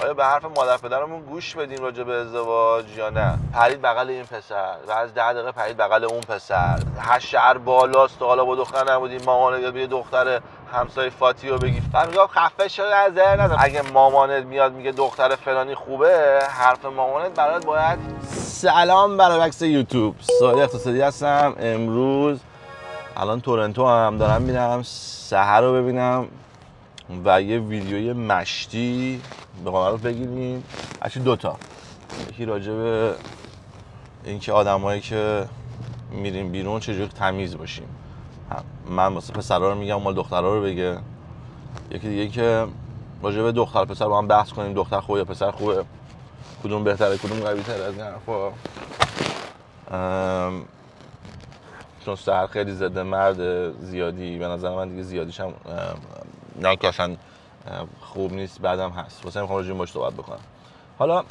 آیا به حرف مادر پدرمون گوش بدیم راجع به ازدواج یا نه؟ پرید بغل این پسر و از 10 دقیقه پرید بغل اون پسر، هر شهر بالاست تا حالا با دختر نبودیم، مامانت یا یه دختر همسایه فاتیو بگی میگم خفه شو نظر ندارم. اگه مامانت میاد میگه دختر فلانی خوبه، حرف مامانت برات باید. سلام برعکس یوتیوب، سوال اقتصادی هستم. امروز الان تورنتو هم دارم میرم سحر رو ببینم و یه ویدیوی مشتی به قرار بگیریم. اصلا دوتا، یکی راجع به اینکه آدمایی که میریم بیرون چجوری تمیز باشیم، من واسه پسرا رو میگم مال دخترا رو بگه. یکی دیگه که راجع به دختر پسر با هم بحث کنیم، دختر خوبه یا پسر خوبه، کدوم بهتره کدوم قوی‌تره از این حرفا. چون سحر خیلی ضد مرد زیادی به نظر من، دیگه زیادیش هم نه که اصلا خوب نیست، بعدم هست. واسه میخوام راجع به صحبت بکنم. حالا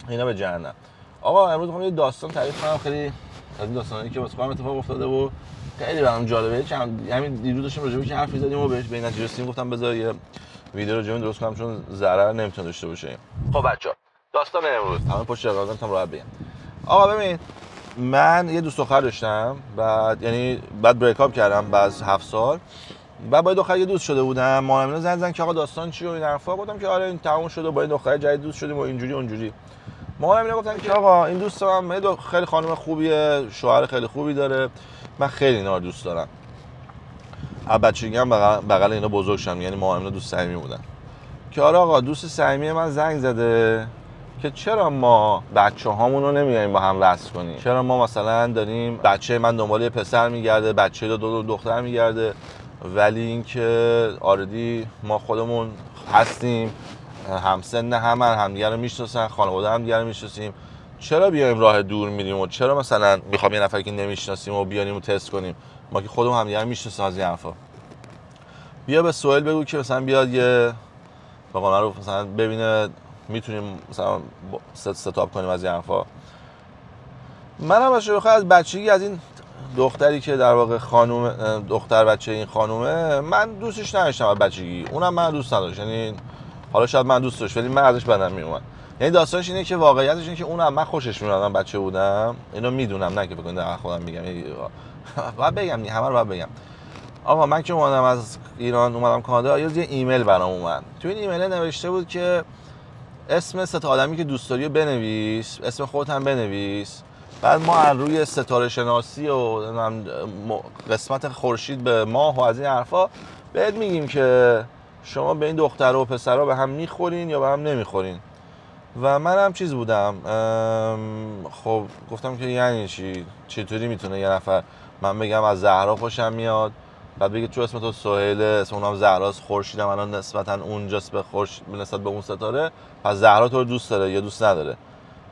اینا به جهنم. آقا امروز میخوام یه داستان تعریف کنم، خیلی از این داستانی که واسه خودم اتفاق افتاده و خیلی برام جالبه. همین دیروز داشتیم راجع بهش حرف می‌زدیم و بهش به نتیجه رسیدیم، گفتم بذار یه ویدیو راجع به درست کنم چون ضرر نمیتونه داشته باشه. خب بچه‌ها، داستان امروز همون پشت جوازم راحت بگم. آقا ببین، من یه دوست دختر داشتم، بعد بریک اپ کردم بعد از 7 سال. بعد با دختر یه دوست شده بودم. مامانم زنگ که آقا داستان چیه و این حرفا. گفتم که آره این تموم شده، با این دختر جدید دوست شدیم و اینجوری اونجوری. مامانم گفتن که آقا این دوست من خیلی خانم خوبیه، شوهر خیلی خوبی داره، من خیلی اینا رو دوست دارم. از بچگی هم بغل اینا بزرگ شدم، یعنی مامانم دوست صمیمی بودن. که آره آقا دوست صمیمی من زنگ زده که چرا ما بچه‌هامون رو نمیایم با هم وصل کنیم، چرا ما مثلا داریم بچه من دنبال یه پسر میگرده، بچه دو دختر میگرده، ولی اینکه آردی ما خودمون هستیم، همسن همدیگه رو میشناسن، خانواده همدیگه رو میشناسیم، چرا بیایم راه دور میریم و چرا مثلا میخوام یه نفر که نمیشناسیم و بیاریم و تست کنیم، ما که خودمون همدیگه رو میشناسیم. از این حرفا بیا به سهیل بگو که مثلا بیاد یه بقول رو مثلا ببینه میتونیم مثلا ستاپ کنیم از این حرفا. منم باشه بخوام از بچگی از این دختری که در واقع خانم دختر بچه این خانومه، من دوستش نداشتم از بچگی، اونم من دوست نداشت. یعنی حالا شاید من دوست داشت ولی من ازش بدم میومد. یعنی داستانش اینه که واقعیتش اینه که اونم من خوشش میاد، من بچه بودم، اینو میدونم، نه که بگم در خودم میگم، بعد بگم همه رو بعد بگم. آقا من که اومدم از ایران اومدم کانادا، یه ایمیل برام اومد. تو این ایمیل نوشته بود که اسم سه تا آدمی که دوست داری رو بنویس، اسم خودت هم بنویس، بعد ما از روی ستاره شناسی و قسمت خورشید به ماه و از این حرفا بهت میگیم که شما به این دختر و پسرها به هم میخورین یا به هم نمیخورین. و منم چیز بودم، خب گفتم که یعنی چطوری میتونه یه نفر من بگم از زهرا خوشم میاد، بعد بگه چون اسم تو سهیله، اسم اونم زهراست، خورشیدم الان نسبتا اونجاست به نسبت به اون ستاره، پس زهرا تو رو دوست داره یا دوست نداره.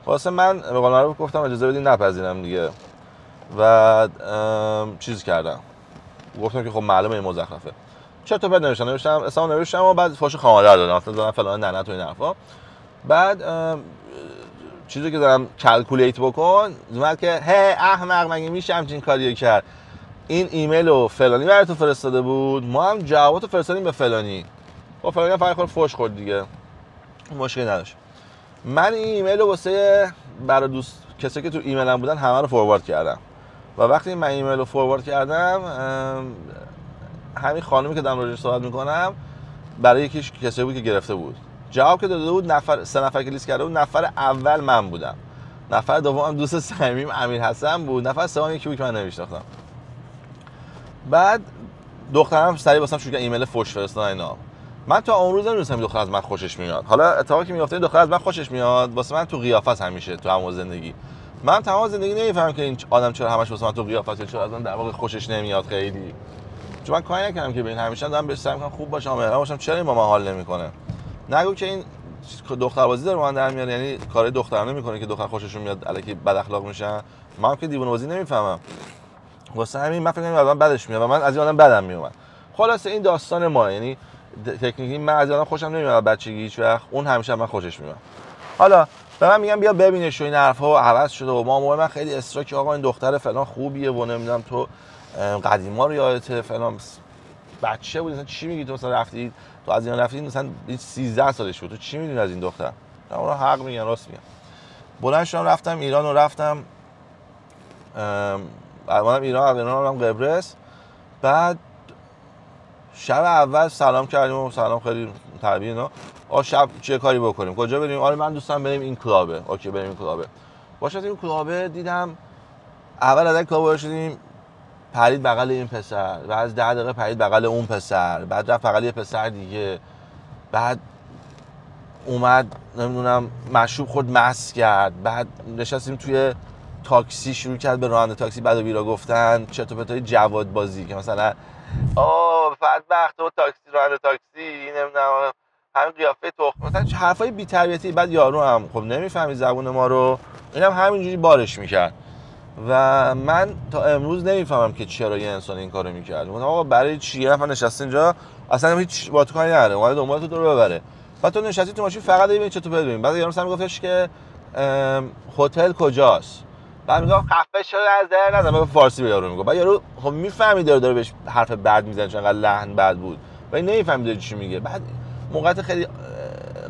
واسه من به قول معروف گفتم اجازه بدین نپذیرم دیگه و چیز کردم، گفتم که خب معلومه این مزخرفه. چطور بعد نوشتم اسمو نوشتم و بعد فوش خانواده دادم، مثلا فلان ننه تو این حرفا. بعد چیزی که دارم کلکولیت بکن اومد که هی احمق مگه میشه همچین کاریو کرد، این ایمیل رو فلانی برای تو فرستاده بود، ما هم جواباتو فرستادیم به فلانی. خب فلانی هم فقط فوش خورد دیگه، مشکلی نداشت. من این ایمیل رو واسه برای دوست کسایی که تو ایمیلم بودن همه رو فوروارد کردم و وقتی من ایمیل رو فوروارد کردم، همین خانومی که دارم راجعش صحبت میکنم برای یکیش کسایی بود که گرفته بود، جواب که داده بود سه نفر که لیست کرده بود، نفر اول من بودم، نفر دوم دوست صمیمیم امیر حسن بود، نفر سوم یکی بود که من نمیشناختم. بعد دخترم سریع واسم شروع کرد ایمیل فوش فرستادن اینا. من تا اون روز نمی‌دونستم دختر از من خوشش میاد. حالا اتفاقی که میفته دختر از من خوشش میاد، واسه من تو قیافش همیشه تو همون زندگی. من تمام زندگی نمیفهمم که این آدم چرا همش واسه من تو قیافش، چرا از من در واقع خوشش نمیاد خیلی. چون من کاری نکردم که ببین همیشه دارم بهش سعی می‌کنم خوب باشم، مهربون باشم، چرا این با من حال نمی‌کنه؟ نگو که این دختربازی داره من در میاره، یعنی کارهای دخترانه می‌کنه که دختر خوششون میاد الکی بد اخلاق میشن. من هم که دیوونه‌بازی نمی‌فهمم. واسه همین من فکر می‌کنم آدم بدش میاد و من از این آدم بدم میومد. خلاصه این داستان ما، یعنی تکنیکی من از آدم خوشم نمیاد بچگی هیچ وقت، اون همیشه من خوشش میاد. حالا به من میگم بیا ببینش و این حرفا و عوض شده و ما من خیلی اصرار که آقا این دختر فلان خوبیه و نمیدونم تو قدیما رو یادته فلان، بچه بود مثلا چی میگی تو مثلا رفتی تو از ایران رفتی مثلا 13 سالش بود، تو چی میدونی از این دختر؟ اونا حق میگن، راست میگن. بلند شدم رفتم ایران و رفتم اومدم ایران رفتم قبرس. بعد شب اول سلام کردیم و سلام خیلی طبیعی اینا. شب چه کاری بکنیم، کجا بریم؟ آره من دوستم بریم این کلابه. اوکی بریم این کلابه. باشه این کلابه دیدم اول از کلاب شدیم، پرید بغل این پسر، بعد از 10 دقیقه پرید بغل اون پسر، بعد رفت بغل یه پسر دیگه، بعد اومد نمیدونم مشروب خورد مست کرد، بعد نشستیم توی تاکسی شروع کرد به راننده تاکسی بعد و بیرا گفتن، چرت و پرتای جواد بازی که مثلا بدبخت و تاکسی راننده تاکسی نمیدونم همین قیافه تخم، مثلا حرفای بی‌تربیتی. بعد یارو هم خب نمیفهمی زبون ما رو، اینم همینجوری بارش میکرد و من تا امروز نمیفهمم که چرا یه انسان این کارو میکرد. گفتم آقا برای چی یه نفر نشسته اینجا اصلا هیچ با تو کاری نداره، اومده دنبال تو رو ببره، بعد تو نشستی تو ماشین فقط ببین چه تو ببین. بعد یارو مثلا میگفتش که هتل کجاست، بعد میگم خفه شو از در نزن، به فارسی به یارو میگم. بعد یارو خب میفهمید داره بهش حرف بد میزنه چون انقدر لحن بد بود و این نمیفهمید چی میگه. بعد موقعیت خیلی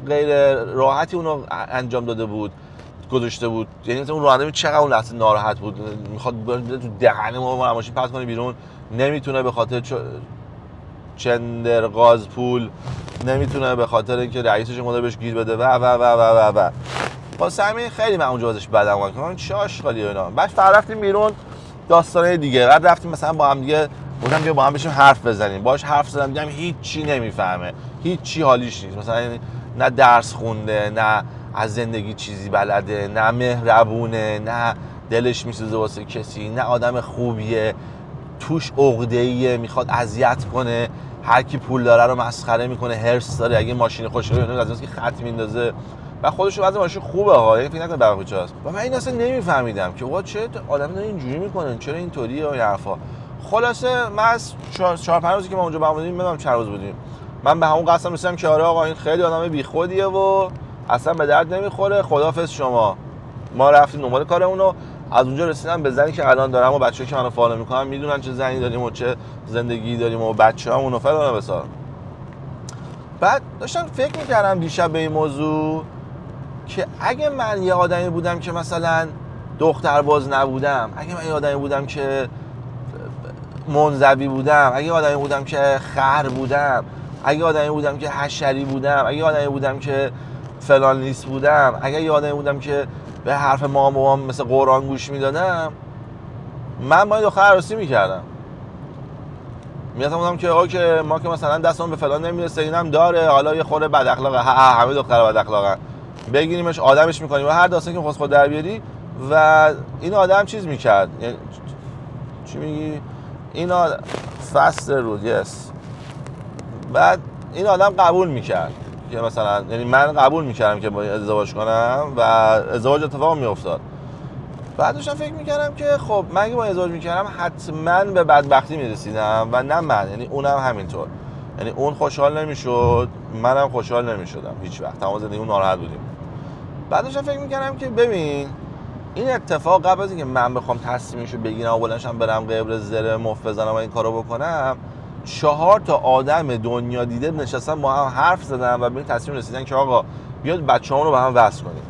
غیر راحتی اونو انجام داده بود، گذاشته بود، یعنی مثلا اون راننده چقدر اون لحظه ناراحت بود، میخواد بره تو دهن ما ماشین پرت کنه بیرون، نمیتونه به خاطر چندرغاز پول، نمیتونه به خاطر اینکه رئیسش اومده بهش گیر بده و واسه همین خیلی من اونجا ازش بدم اومد، چه آشغالیه اینا. بعد رفتیم بیرون داستانای دیگه، بعد رفتیم مثلا با هم دیگه گفتم بیا با هم بشیم حرف بزنیم، باهاش حرف زدم دیدم هیچی نمیفهمه، هیچی حالیش نیست، مثلا نه درس خونده، نه از زندگی چیزی بلده، نه مهربونه، نه دلش میسوزه واسه کسی، نه آدم خوبیه، توش عقده‌ایه، میخواد اذیت کنه، هر کی پول داره رو مسخره میکنه، هرس داره، اگه ماشین خوشه رو از اینکه خط میندازه و خودش واسه ماشین خوبه ها، یعنی فکر نکنه برای کجاست. و من این اصلا نمیفهمیدم که آقا چه آدمی داره اینجوری میکنه، چرا اینطوریه و این حرفا. خلاصه من از 4-5 روزی که ما اونجا بودیم، نمیدونم چند روز بودیم، من به همون قسم رسیدم که آره آقا این خیلی آدم بیخودیه و اصلا به درد نمیخوره، خداحافظ شما. ما رفتیم دنبال کارمون، از اونجا رسیدم به زنی که الان دارم و بچه‌ای که منو فالو میکنن میدونن چه زنی داریم و چه زندگی داریم و بچه‌هامون و فلان و بسار. بعد داشتم فکر میکردم دیشب به این موضوع که اگه من یه آدمی بودم که مثلا دخترباز نبودم، اگه من یه آدمی بودم که منزوی بودم، اگه آدمی بودم که خر بودم، اگه آدمی بودم که حشری بودم، اگه آدمی بودم که فلان لیست بودم، اگه یه آدمی بودم که به حرف مام و مام مثل قرآن گوش میدادم، من با این دختر عروسی میکردم. میگفتم که آقا که ما که مثلا دستمون به فلان نمیرسه، اینم داره، حالا یه خورده بد اخلاقه، همه دخترها بد اخلاقن، بگیریمش آدمش میکنیم و هر داستانی که خواست خود در بیاری. و این آدم چیز میکرد، یعنی چی میگی؟ این آدم فست رود یس. بعد این آدم قبول میکرد که مثلا، یعنی من قبول میکردم که با ازدواج کنم و ازدواج اتفاق میافتاد. بعد داشتم فکر میکردم که خب من اگه با ازدواج میکردم حتما به بدبختی میرسیدم و نه من، یعنی اونم همینطور، یعنی اون خوشحال نمیشد، منم خوشحال نمیشدم هیچ وقت، تمام زندگیمون ناراحت بودیم. بعد داشتم فکر میکردم که ببین این اتفاق قبل از اینکه من بخوام تصمیمشو بگیرم و بلنشم برم قبر زره مف بزنم و این کارو بکنم، 4 تا آدم دنیا دیده نشستن با هم حرف زدن و به این تصمیم رسیدن که آقا بیاد بچه‌مون رو به هم وصل کنیم.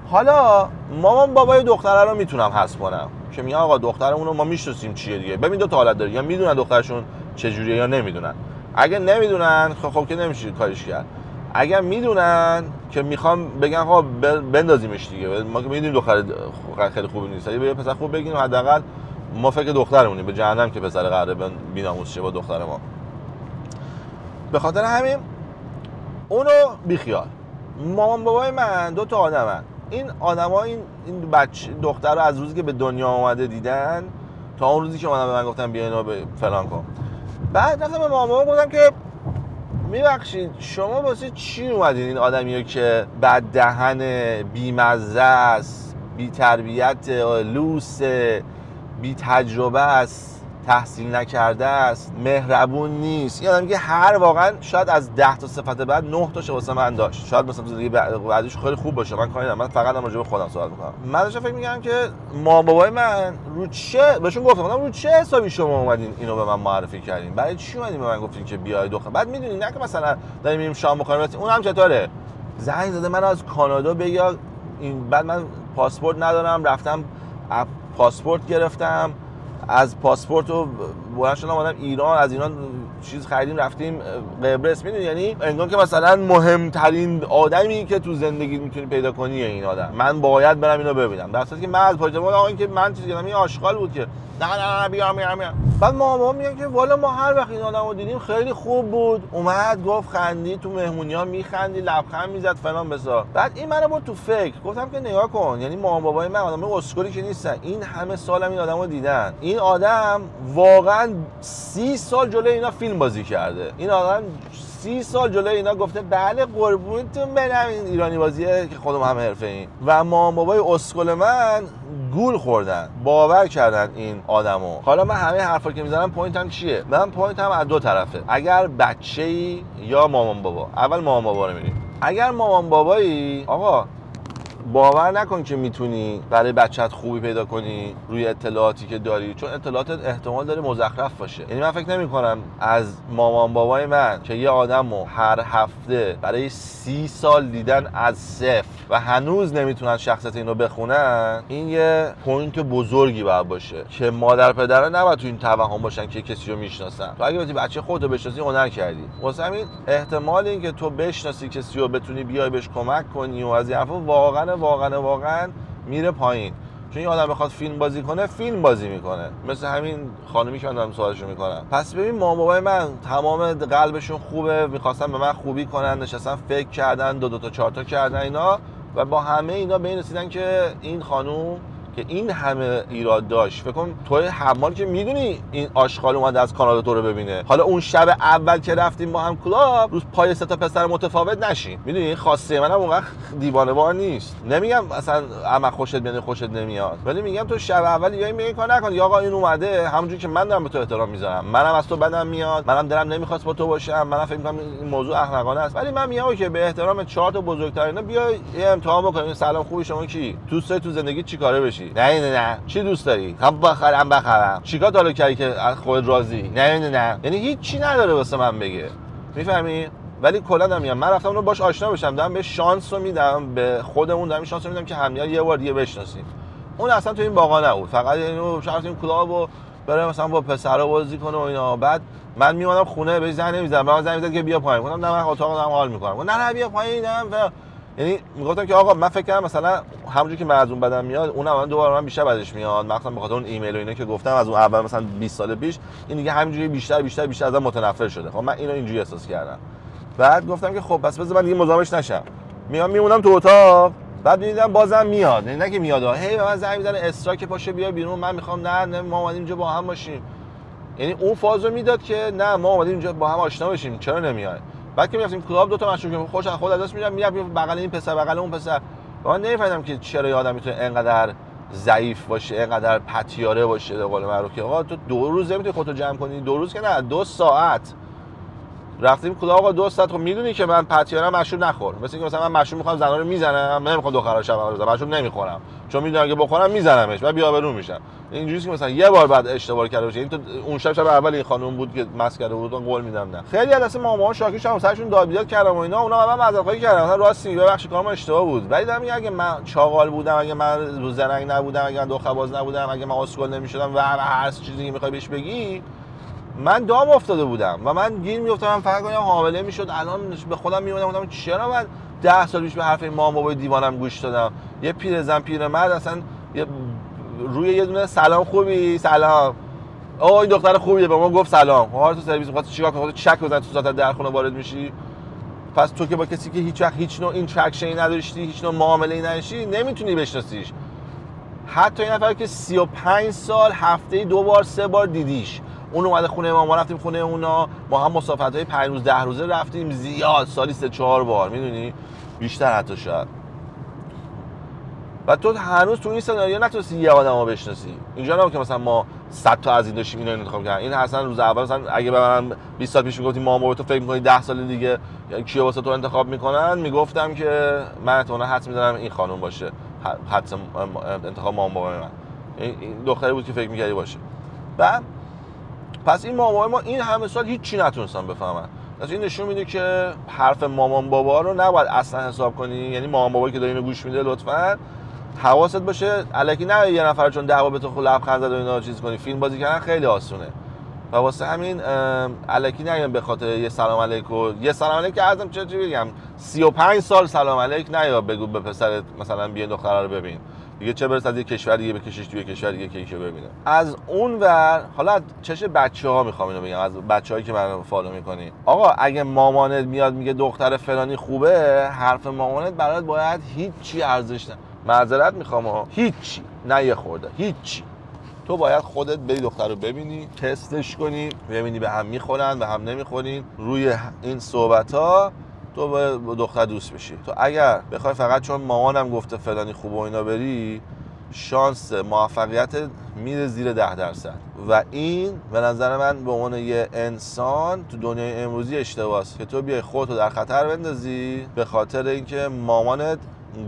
حالا مامان بابای دختره رو میتونم حذف کنم که میگن آقا دخترمون رو ما میشناسیم چیه دیگه، ببین 2 تا حالت داره، یا میدونن دخترشون چه جوریه یا نمیدونن. اگه نمیدونن خب که نمیشه کاریش کرد. اگه میدونن که میخوام بگن آقا بندازیمش دیگه، ما که میدونیم دختر خیلی خوبی نیست، اگه یه پسر خوب بگیم حداقل ما فکر دخترمونیم، به جهنم که پسر قراره بی‌ناموس شه با دختر ما. به خاطر همین اونو بیخیال. مامان بابای من 2 تا آدمن، این آدما این بچه دختر رو از روزی که به دنیا اومده دیدن تا اون روزی که اومدن به من گفتن بیا اینو فلان کن. بعد رفتم به مامان بابا گفتم که میبخشید شما واسه چی اومدین این آدمیو که بد دهن، بی‌مزه است، بی تربیت، لوس، بی تجربه است، تحصیل نکرده است، مهربون نیست. این آدمی که هر واقعا شاید از 10 تا صفت بعد 9 تاش واسه من داشت. شاید مثلا زندگی بعدش خیلی خوب باشه، من کاری ندارم، من فقط راجع به خودم صحبت می‌کنم. من داشتم فکر می‌کردم که مامان بابای من رو چه بهشون گفتم رو چه حسابی شما اومدین اینو به من معرفی کردین؟ برای چی اومدین به من گفتین که بیاید دختر؟ بعد میدونین نه که مثلا داریم میریم شام بخوریم، اونم چطوره؟ زنگ زده من از کانادا بگا این، بعد من پاسپورت ندارم، رفتم پاسپورت گرفتم، از پاسپورت رو بلند شدم اومدم ایران، از ایران چیز خریدیم رفتیم قبرس. میدونی یعنی انگار که مثلا مهمترین آدمی که تو زندگی میتونی پیدا کنی این آدم، من باید برم اینو ببینم، در صورتی که من از پایتون آقا این که من چیزی کردم این آشغال بود که نه بیام. بعد ماما میگه که والا ما هر وقت این آدمو دیدیم خیلی خوب بود، اومد گفت خندی تو مهمونی‌ها میخندی لبخند میزد فلان بسا. بعد این منو برد تو فکر، گفتم که نگاه کن، یعنی مامان بابای من آدم اسکلی که نیستن، این همه سالم این آدمو دیدن، این آدم واقعا 30 سال جلوی اینا فیلم بازی کرده، این آدم 30 سال جلوی اینا گفته بله قربونتون برم این ایرانی بازیه که خودم هم حرفه‌ایم، و مامان بابای اسکل من گول خوردن، باور کردن این آدمو. حالا من همه حرفا که میزنم پوینتم چیه؟ من پوینتم از دو طرفه. اگر بچه‌ای یا مامان بابا، اول مامان بابا رو می‌بینی. اگر مامان بابایی آقا باور نکن که میتونی برای بچت خوبی پیدا کنی روی اطلاعاتی که داری، چون اطلاعاتت احتمال داره مزخرف باشه. یعنی من فکر نمی‌کنم از مامان بابای من که یه آدمو هر هفته برای 30 سال دیدن از صفر و هنوز نمیتونن شخصیت اینو بخونن، این یه پوینت بزرگی باید باشه که مادر پدرها نباید تو این توهم باشن که کسی رو میشناسن. تو اگه بچه خودت بشناسی هنر کردی. واسه همین احتمال اینکه تو بشناسی کسی رو بتونی بیای بهش کمک کنی و از این حرفا واقعا میره پایین. چون این آدم بخواد فیلم بازی کنه فیلم بازی میکنه، مثل همین خانومی که من دارم سوالشو میکنم. پس ببین مامان بابای من تمام قلبشون خوبه، میخواستن به من خوبی کنن، نشستن فکر کردن، 2 تا 4 تا کردن اینا و با همه اینا به این رسیدن که این خانوم که این همه ایراد داشت، فکر کن توی حمال که میدونی این آشغال اومده از کانادا تو رو ببینه، حالا اون شب اول که رفتیم با هم کلاب روز پای 3 تا پسر متفاوت نشین، میدونی این خواسته منم اون وقت دیوانه‌وار نیست. نمیگم اصلا اما خوشت میاد خوشت نمیاد، ولی میگم تو شب اول یا این کار نکن، یا آقا این اومده همونجوری که من دارم به تو احترام میذارم، منم از تو بدم میاد، منم دلم نمیخواست با تو باشم، منم فکر میکنم این موضوع احمقانه است، ولی من میگم که به احترام 4 تا بزرگترینا بیا یه امتحان بکنیم. سلام خوبی شما کی؟ دوست داری تو زندگی چیکاره بشی؟ نه چی دوست داری؟ هم بخرم چیکار تا حالا کردی که خودت راضی؟ نه یعنی هیچ چی نداره واسه من بگه، میفهمی؟ ولی کلا دارم میگم من رفتم اونو باش آشنا بشم، دارم به شانس رو میدم، به خودمون دارم شانس رو میدم که همدیگه یه بار دیگه بشناسیم. اون اصلا تو این باغا نبود، فقط اینو رفتیم کلاب و برای مثلا با پسرا بازی کنه و اینا. بعد من میومدم خونه بهش زنگ نمیزدم، من زنگ میزدم که بیا پایین، گفتم نه من اتاق دارم حال میکنم، نه بیا پایین. یعنی میگفتم که آقا من فکر کنم مثلا همونجوری که من از اون بدم میاد اونم دوباره من بیشتر بعدش میاد، مثلا به خاطر اون ایمیل و اینا که گفتم از اون اول مثلا 20 سال پیش این دیگه همینجوری بیشتر ازم متنفر شده. خب من اینو اینجوری احساس کردم. بعد گفتم که خب پس بذار من دیگه مزاحمش نشم، میمونم تو اتاق. بعد دیدم بازم میاد، نه که میاد هی به من زنگ میزنه اسرا که پاشه بیا بیرون، من میخوام نه ما اومدیم اینجا با هم باشیم. یعنی اون فازو میداد که نه ما اومدیم اینجا با هم آشنا بشیم، چرا نمیای؟ بعد که میرفتیم کلاب 2 تا مشروب خوش از خود ازش میرم بغل این پسر بغل اون پسر، من نمیفهمیدم که چرا یه آدم میتونه اینقدر ضعیف باشه، اینقدر پتیاره باشه. به قول معروف که آقا تو 2 روز نمیتونی خودتو جمع کنی، 2 روز که نه 2 ساعت رفتیم کلاب. آقا 2 ساعت خب میدونی که من پتیارم، مشروب نخور، مثل اینکه مثلا من مشروب میخوام زنا رو میزنم، نمیخوام دخترا شب بزنم، مشروب نمیخورم چون میدونم اگه بخورم میزنمش بعد بی‌آبرو میشم. اینجوریه که مثلا یه بار بعد اشتباه کرده باشه. این تو اون شب اول این خانم بود که مس کرده بود، من قول میدم نه. خیلی از مامان شاکی شدم سرشون داد بیداد کردم و اینا، اونا من معذرت خواهی کردم، مثلا راست میگی ببخشید کارم اشتباه بود. ولی دارم میگم اگه من چاقال بودم، اگه من رو زرنگ نبودم، اگه من دخترباز نبودم، اگه من اسکول نمیشدم و هر چیزی که میخوای بهش بگی، من دام افتاده بودم و من گیر میافتادم، فقط کنم حامله میشد. الان به خودم میومدم گفتم چرا من 10 سال پیش به حرف مامان بابای دیوانم گوش دادم؟ یه پیرزن پیرمرد اصلا روی یه دونه سلام خوبی سلام آقا این دختر خوبیه به ما گفت سلام، حالا تو سرویس می‌خواد چیکار کنه؟ چک بزن تو ساعت در خونه وارد میشی. پس تو که با کسی که هیچ وقت هیچ نوع اینتراکشنی نداشتی، هیچ نوع معامله‌ای نداشتی، نمیتونی بشناسیش. حتی این نفر که 35 سال هفته‌ای 2 بار 3 بار دیدیش، اون اومده خونه ما رفتیم خونه اونا، ما هم مسافرت‌های 5 روز 10 روزه رفتیم، زیاد سالی 3-4 بار، میدونی بیشتر حتی شاید. و تو هنوز تو این سناریو نتونستی یه آدمو بشناسی. اینجا نه که مثلا ما 100 تا از این داشتیم اینو انتخاب کردن. این اصلا روز اول مثلا اگه به من 20 سال پیش میگفتی مامان بابا تو فکر می‌کنی 10 سال دیگه کیو واسه تو انتخاب میکنن، میگفتم که من احتمالاً حدس می‌زنم این خانم باشه، حدس انتخاب مامان بابا من این دختری بود که فکر می‌کردی باشه. و پس این مامان ما این همه سال هیچی نتونستن بفهمن. این نشون میده که حرف مامان بابا رو نباید اصلا حساب کنی. یعنی مامان بابایی که داره اینو گوش میده لطفاً حواست باشه الکی نه یه نفر چون 10 بار به تو لبخند زد و اینا چیز کنی. فیلم بازی کردن خیلی آسونه و واسه همین الکی نگم به خاطر یه سلام علیک و یه سلام علیک که ازم چه بگم 35 سال سلام علیک نیا بگو به پسرت مثلا بیا دختره رو ببین دیگه، چه برسه از یه کشور دیگه بکشش توی کشور دیگه که ایشو ببینه. از اون ور حالا چش بچه‌ها میخوام اینو بگم، از بچه‌هایی که من فالو می‌کنی، آقا اگه مامانت میاد میگه دختر فلانی خوبه، حرف مامانت برات باید هیچی ارزش نداره. معذرت میخوام هیچی نه یه خورده هیچی. تو باید خودت بری دختر رو ببینی، تستش کنی، ببینی به هم میخورن به هم نمیخورین. روی این صحبت‌ها تو با دختر دوست بشی. تو اگر بخوای فقط چون مامانم گفته فلانی خوبه و اینا بری، شانس موفقیت میره زیر 10%. و این به نظر من به عنوان یه انسان تو دنیای امروزی اشتباهه که تو بیای خودتو در خطر بندازی به خاطر اینکه مامانت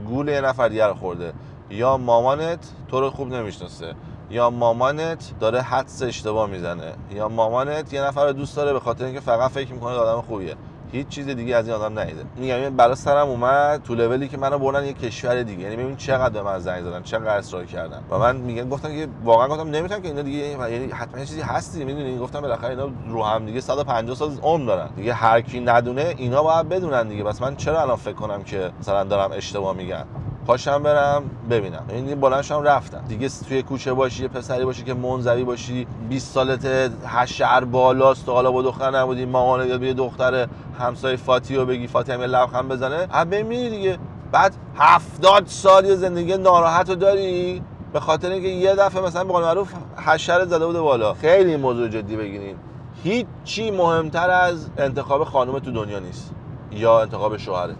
گول یه نفر دیگه رو خورده، یا مامانت تو رو خوب نمیشناسه، یا مامانت داره حدس اشتباه میزنه، یا مامانت یه نفر رو دوست داره به خاطر اینکه فقط فکر میکنه آدم خوبیه، هیچ چیز دیگه از این آدم ندیده. میگم این بلا سرم اومد تو لولی که منو بردن یه کشور دیگه. یعنی ببین چقدر به من زنگ زدن، چقدر اصرار کردن و من میگم گفتم که واقعا گفتم نمیتونم که اینا دیگه، یعنی حتما یه چیزی هستی میدونی. گفتم بالاخره اینا رو هم دیگه 150 سال عمر دارن دیگه، هر کی ندونه اینا باید بدونن دیگه. بس من چرا الان فکر کنم که مثلا دارم اشتباه میگم؟ پاشم برم ببینم. این بلند شدم رفتم دیگه. توی کوچه باشی یه پسری باشی که منزوی باشی 20 سالته هشر بالاست، حالا با دختر نبودی، مامان یا یه دختر همسایه فاتی رو بگی فاتی هم یه لبخند بزنه ببینی دیگه. بعد 70 سال یه زندگی ناراحت رو داری به خاطر اینکه یه دفعه مثلا به قول معروف حشر زده بوده بالا. خیلی موضوع جدی بگیرین. هیچ چی مهمتر از انتخاب خانم تو دنیا نیست یا انتخاب شوهرت.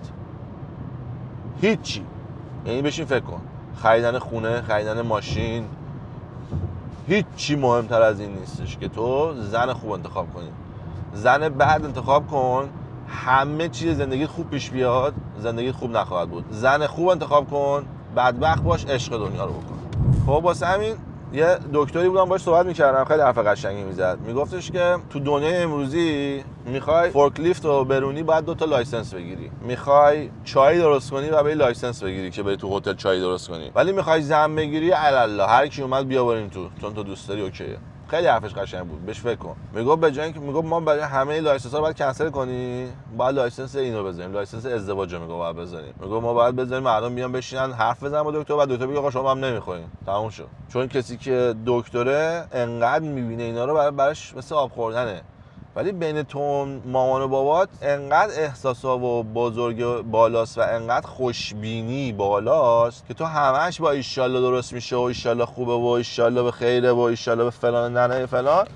هیچی. یعنی بشین فکر کن، خریدن خونه، خریدن ماشین، هیچی مهمتر از این نیستش که تو زن خوب انتخاب کنی. زن بعد انتخاب کن، همه چیز زندگیت خوب پیش بیاد، زندگیت خوب نخواهد بود. زن خوب انتخاب کن، بدبخت باش، عشق دنیا رو بکن. خب واسه همین یه دکتری بودم باهاش صحبت می‌کردم، خیلی حرف قشنگی میزد. میگفتش که تو دنیای امروزی میخوای فورکلیفت رو برونی باید 2 تا لایسنس بگیری، میخوای چای درست کنی و بری لایسنس بگیری که بری تو هتل چای درست کنی، ولی میخوای زن بگیری الله هر کی اومد بیا بریم تو، چون تو دوست داری اوکیه. خیلی حرفش قشنگ بود، بهش فکر کن. میگفت به جای اینکه میگفت ما برای همه لایسنس ها رو باید کنسل کنی، باید لایسنس اینو بزنیم، لایسنس ازدواج رو میگفت باید بزنیم. میگفت ما باید بزنیم مردم بیان بشینن حرف بزنن با دکتر، بعد دکتر بگه آقا شما هم نمیخورین، تموم شد. چون کسی که دکتره انقدر میبینه اینا رو براش مثل آب خوردنه. ولی بین تو مامان و بابات انقدر احساسا و بزرگ بالاست و انقدر خوشبینی بالاست که تو همش با ایشالله درست میشه و ایشالله خوبه و ایشالله به خیره و ایشالله به فلان ننه فلان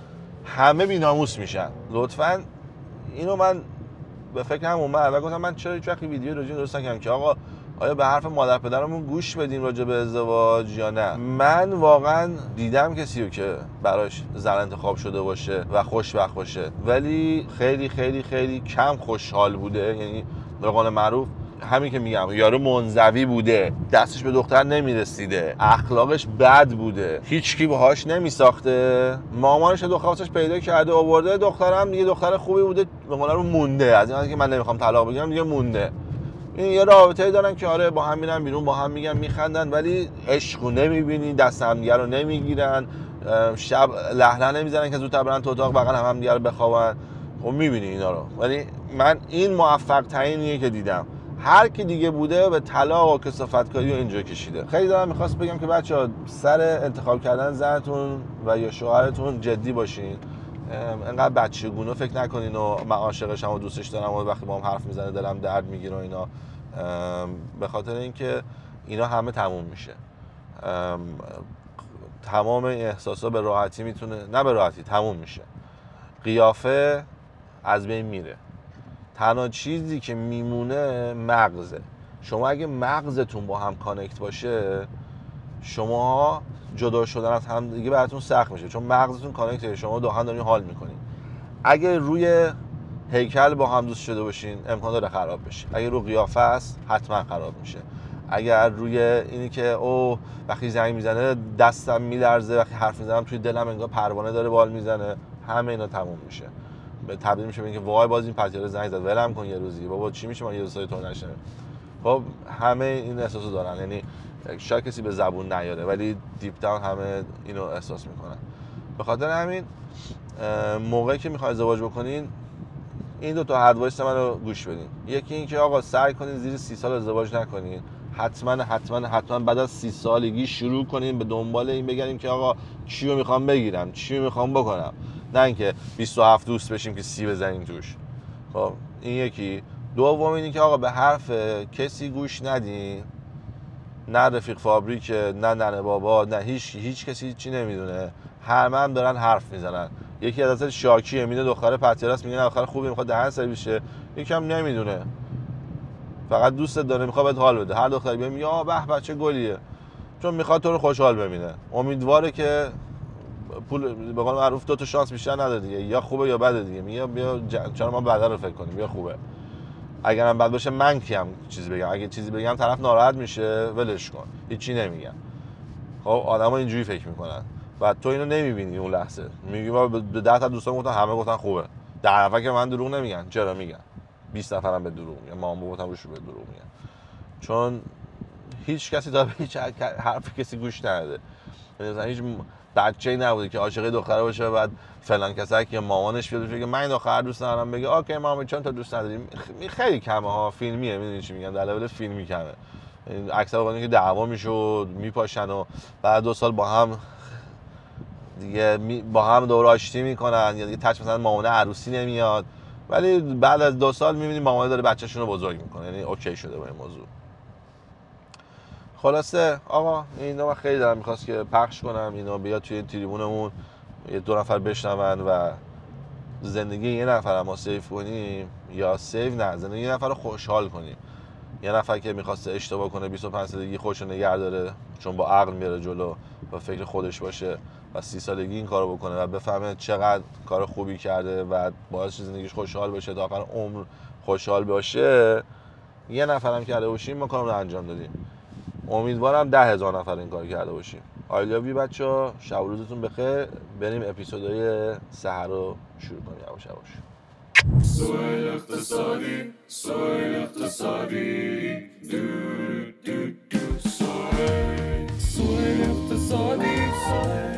همه بی‌ناموس میشن. لطفاً اینو من به فکرم اومد و گفتم من چرا هیچ وقت ویدیو راجع درست نکردم که آقا آیا به حرف مادر پدرمون گوش بدیم راجع به ازدواج یا نه. من واقعا دیدم کسی رو که براش زن انتخاب شده باشه و خوشبخت باشه، ولی خیلی خیلی خیلی کم خوشحال بوده. یعنی به قول معروف همین که میگم، یارو منزوی بوده، دستش به دختر نمیرسیده، اخلاقش بد بوده، هیچکی باهاش نمیساخته، مامانش دخترش پیدا کرده آورده، دخترم دیگه دختر خوبی بوده، به قول معروف مونده. از این که من نمیخوام طلاق بگیرم دیگه مونده. این یه رابطه‌ای دارن که آره با هم میرن بیرون، با هم میگن میخندن، ولی عشقو نمیبینی، دست هم دیگه رو نمیگیرن، شب لهله نمیزنن که زودتر برن تو اتاق بغل هم دیگه رو بخوابن. خب میبینی اینا رو. ولی من این موفق ترینیه که دیدم. هر کی دیگه بوده به طلاق و کثافتکاری و اینجا کشیده. خیلی دارم میخواست بگم که بچه‌ها سر انتخاب کردن زنتون و یا شوهرتون جدی باشین. انقدر بچگونه فکر نکنین و من عاشقشم و دوستش دارم و وقتی با هم حرف میزنه دلم درد میگیره و اینا، به خاطر اینکه اینا همه تموم میشه. تمام احساسا به راحتی میتونه، نه به راحتی، تموم میشه. قیافه از بین میره. تنها چیزی که میمونه مغزه. شما اگه مغزتون با هم کانکت باشه شما جدا شدن از هم دیگه براتون سخت میشه، چون مغزتون کانکته، شما دو هم دارین حال میکنین. اگه روی هیکل با هم دوست شده باشین امکان داره خراب بشه، اگه رو قیافه است حتما خراب میشه، اگر روی اینی که او وقتی زنگ میزنه دستم میلرزه، وقتی حرف میزنم توی دلم انگار پروانه داره بال میزنه، همه اینا تموم میشه، تبدیل میشه به اینکه وای باز این پتیاره زنگ زد، ولم کن یه روزی بابا، چی میشه من یه روزای تو نشه. خب همه این احساسو دارن، یعنی شاید کسی به زبون نیاره ولی دیپ داون همه اینو احساس میکنن. به خاطر همین موقعی که میخواید ازدواج بکنین این دو تا ادوایس منو گوش بدین. یکی این که آقا سعی کنین زیر 30 سال ازدواج نکنین، حتما بعد از 30 سالگی شروع کنین به دنبال این بگردیم که آقا چی رو میخوام بگیرم، چی رو میخوام بکنم، نه اینکه 27 دوست بشیم که 30 بزنیم توش. خب این یکی. دوم اینی که آقا به حرف کسی گوش ندین، نه رفیق فابریک، نه ننه بابا، نه هیچ کسی چی نمیدونه، هم دارن حرف میزنن. یکی از اصل شاکیه، میده دختر پتیاره است، میگه نه دختر خوبی میخواد دهن سرویس شه، یکم نمیدونه فقط دوستت داره میخواد بهت حال بده. هر دختری میگه یا به بچه گلیه، چون میخواد تو رو خوشحال ببینه، امیدواره که پول به قول معروف دو تا شانس بیشتر نداره دیگه، یا خوبه یا بده دیگه، میگه بیا چرا ما بعدا رو فکر کنیم، بیا خوبه. اگرم بد باشه من کیم چیزی بگم، اگه چیزی بگم طرف ناراحت میشه ولش کن، هیچی نمیگم. خب آدما اینجوری فکر میکنن و تو اینو نمیبینی اون لحظه، میگی ما به 10 تا دوستان گفتن همه گفتن خوبه، 10 نفر که من دروغ نمیگن، چرا میگن 20 نفرم به دروغ میگن، مامو گفتم روش به دروغ میگن، چون هیچ کسی تا به هیچ حرف کسی گوش نده. مثلا هیچ بچه‌ای نبوده که عاشق دختره باشه بعد فلان کسایی که مامانش بیاد بگه من این دختر دوست ندارم، بگه اوکی مامان چون تو دوست نداری. خیلی کمه ها، فیلمیه، میدونی چی میگن، در لول فیلمی کمه. اکثر وقتا که دعوا میشد میپاشن و بعد 2 سال با هم دیگه با هم دور آشتی میکنن، یا دیگه تاش مثلا مامانه عروسی نمیاد، ولی بعد از 2 سال میبینی مامانه داره بچه‌شون رو بزرگ میکنه، یعنی اوکی شده با این موضوع. خلاصه آقا اینو من خیلی دارم میخواست که پخش کنم، اینو بیاد توی تریبونمون یه 2 نفر بشنون و زندگی یه نفر ما سیف کنیم، یا سیف نه، زندگی یه نفر رو خوشحال کنیم. یه نفر که میخواسته اشتباه کنه 25 سالگی خودش رو نگه داره چون با عقل میره جلو و فکر خودش باشه و 30 سالگی این کارو بکنه و بفهمه چقدر کار خوبی کرده و باعث زندگیش خوشحال بشه تا آخر عمر خوشحال باشه، یه نفرم کرده باشیم ما کارمون رو انجام دادیم. امیدوارم 10,000 نفر این کار کرده باشیم. I love you بچه‌ها، شب و روزتون بخیر. بریم اپیزودهای سحر رو شروع کنیم یواش یواش. سوال اقتصادی، سوال اقتصادی، دو دو دو، سوال اقتصادی، سوال